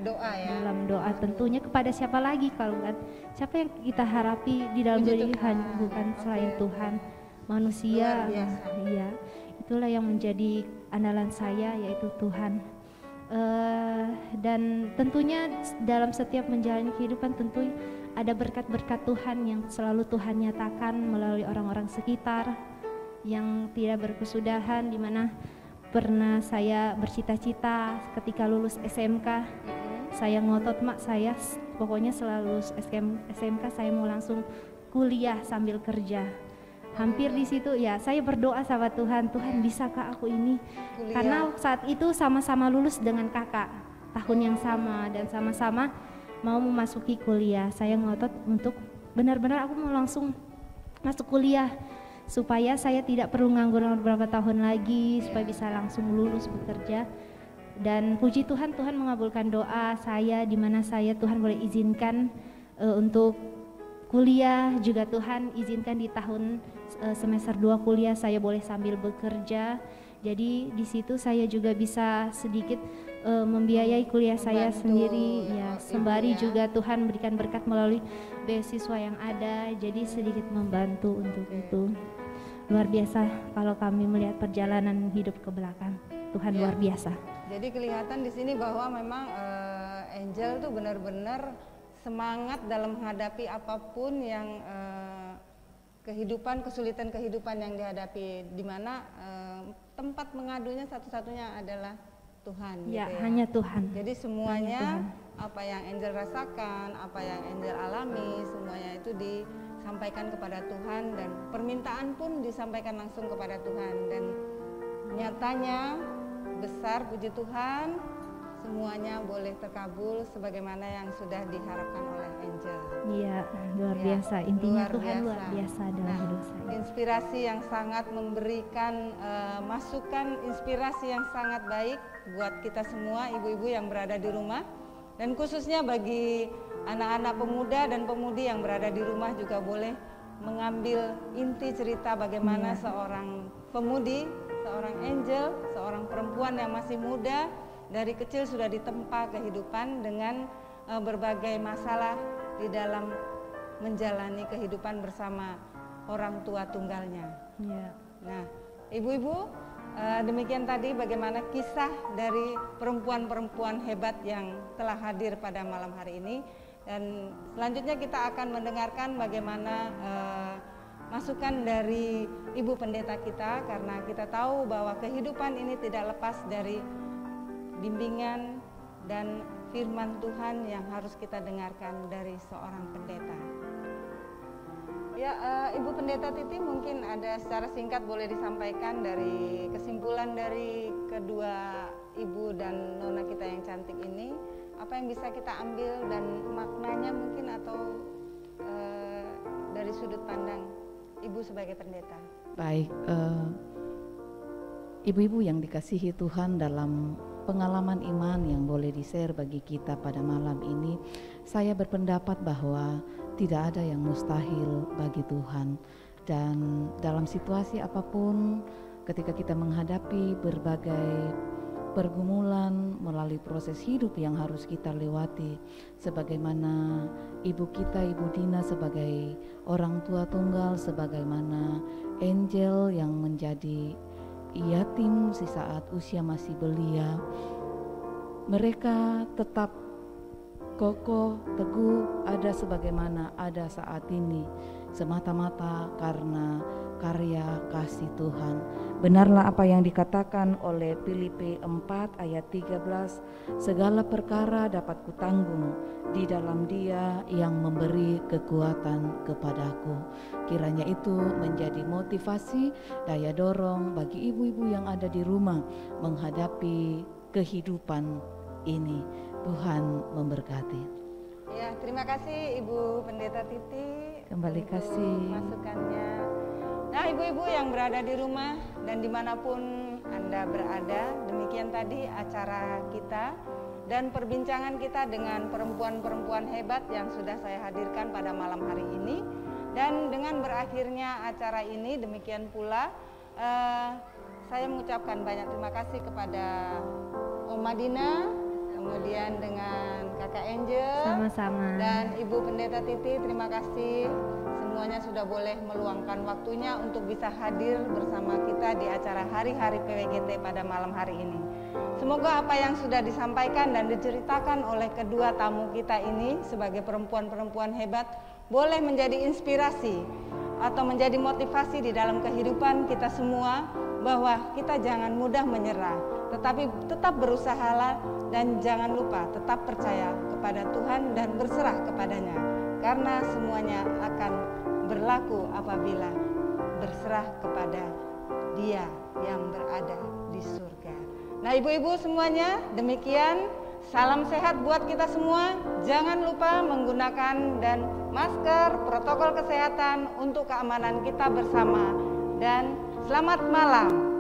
doa ya? Dalam doa tentunya, kepada siapa lagi kalau kan? Siapa yang kita harapi di dalam diri bukan selain Tuhan. Manusia, iya, itulah yang menjadi andalan saya, yaitu Tuhan. Dan tentunya dalam setiap menjalani kehidupan tentu ada berkat-berkat Tuhan yang selalu Tuhan nyatakan melalui orang-orang sekitar yang tidak berkesudahan, di mana pernah saya bercita-cita ketika lulus SMK, saya ngotot mak saya pokoknya selalu SMK saya mau langsung kuliah sambil kerja. Hampir di situ ya saya berdoa sama Tuhan, Tuhan bisakah aku ini kuliah? Karena saat itu sama-sama lulus dengan kakak tahun yang sama dan sama-sama mau memasuki kuliah. Saya ngotot untuk benar-benar aku mau langsung masuk kuliah supaya saya tidak perlu nganggur beberapa tahun lagi, supaya bisa langsung lulus bekerja. Dan puji Tuhan, Tuhan mengabulkan doa saya, di mana saya Tuhan boleh izinkan untuk kuliah, juga Tuhan izinkan di tahun semester 2 kuliah saya boleh sambil bekerja. Jadi di situ saya juga bisa sedikit membiayai kuliah saya sendiri ya, sembari juga Tuhan berikan berkat melalui beasiswa yang ada, jadi sedikit membantu untuk itu. Luar biasa kalau kami melihat perjalanan hidup ke belakang, Tuhan luar biasa. Jadi kelihatan di sini bahwa memang Angel tuh benar-benar semangat dalam menghadapi apapun yang kehidupan, kesulitan kehidupan yang dihadapi, di mana tempat mengadunya satu-satunya adalah Tuhan. Ya, gitu ya. Hanya Tuhan. Jadi semuanya apa yang Angel rasakan, apa yang Angel alami, semuanya itu disampaikan kepada Tuhan, dan permintaan pun disampaikan langsung kepada Tuhan, dan nyatanya besar puji Tuhan, semuanya boleh terkabul sebagaimana yang sudah diharapkan oleh Angel. Iya, luar biasa. Intinya Tuhan luar biasa dalam hidup saya. Inspirasi yang sangat memberikan masukan, inspirasi yang sangat baik buat kita semua ibu-ibu yang berada di rumah, dan khususnya bagi anak-anak pemuda dan pemudi yang berada di rumah juga boleh mengambil inti cerita bagaimana seorang pemudi, seorang Angel, seorang perempuan yang masih muda, dari kecil sudah ditempa kehidupan dengan berbagai masalah di dalam menjalani kehidupan bersama orang tua tunggalnya. Ya. Nah, ibu-ibu, demikian tadi bagaimana kisah dari perempuan-perempuan hebat yang telah hadir pada malam hari ini. Dan selanjutnya kita akan mendengarkan bagaimana masukan dari Ibu Pendeta kita, karena kita tahu bahwa kehidupan ini tidak lepas dari bimbingan dan firman Tuhan yang harus kita dengarkan dari seorang pendeta. Ya, Ibu Pendeta Titi, mungkin ada secara singkat boleh disampaikan dari kesimpulan dari kedua Ibu dan Nona kita yang cantik ini, apa yang bisa kita ambil dan maknanya mungkin, atau dari sudut pandang Ibu sebagai pendeta. Baik, ibu-ibu yang dikasihi Tuhan, dalam pengalaman iman yang boleh di-share bagi kita pada malam ini, saya berpendapat bahwa tidak ada yang mustahil bagi Tuhan. Dan dalam situasi apapun, ketika kita menghadapi berbagai pergumulan melalui proses hidup yang harus kita lewati, sebagaimana ibu kita, Ibu Dina sebagai orang tua tunggal, sebagaimana Angel yang menjadi yatim di saat usia masih belia, mereka tetap kokoh, teguh, ada sebagaimana ada saat ini, semata-mata karena karya kasih Tuhan. Benarlah apa yang dikatakan oleh Filipi 4 ayat 13, segala perkara dapat kutanggung di dalam Dia yang memberi kekuatan kepadaku. Kiranya itu menjadi motivasi, daya dorong bagi ibu-ibu yang ada di rumah menghadapi kehidupan ini. Tuhan memberkati. Ya, terima kasih Ibu Pendeta Titi. Kembali untuk kasih masukannya. Nah, ibu-ibu yang berada di rumah dan dimanapun Anda berada, demikian tadi acara kita dan perbincangan kita dengan perempuan-perempuan hebat yang sudah saya hadirkan pada malam hari ini. Dan dengan berakhirnya acara ini, demikian pula saya mengucapkan banyak terima kasih kepada Oma Dina, kemudian dengan Kakak Angel, Sama-sama. dan Ibu Pendeta Titi. Terima kasih semuanya sudah boleh meluangkan waktunya untuk bisa hadir bersama kita di acara Hari-Hari PWGT pada malam hari ini. Semoga apa yang sudah disampaikan dan diceritakan oleh kedua tamu kita ini sebagai perempuan-perempuan hebat boleh menjadi inspirasi atau menjadi motivasi di dalam kehidupan kita semua, bahwa kita jangan mudah menyerah, tetapi tetap berusahalah dan jangan lupa tetap percaya kepada Tuhan dan berserah kepadanya, karena semuanya akan berlaku apabila berserah kepada Dia yang berada di surga. Nah, ibu-ibu semuanya, demikian. Salam sehat buat kita semua. Jangan lupa menggunakan dan masker, protokol kesehatan untuk keamanan kita bersama. Dan selamat malam.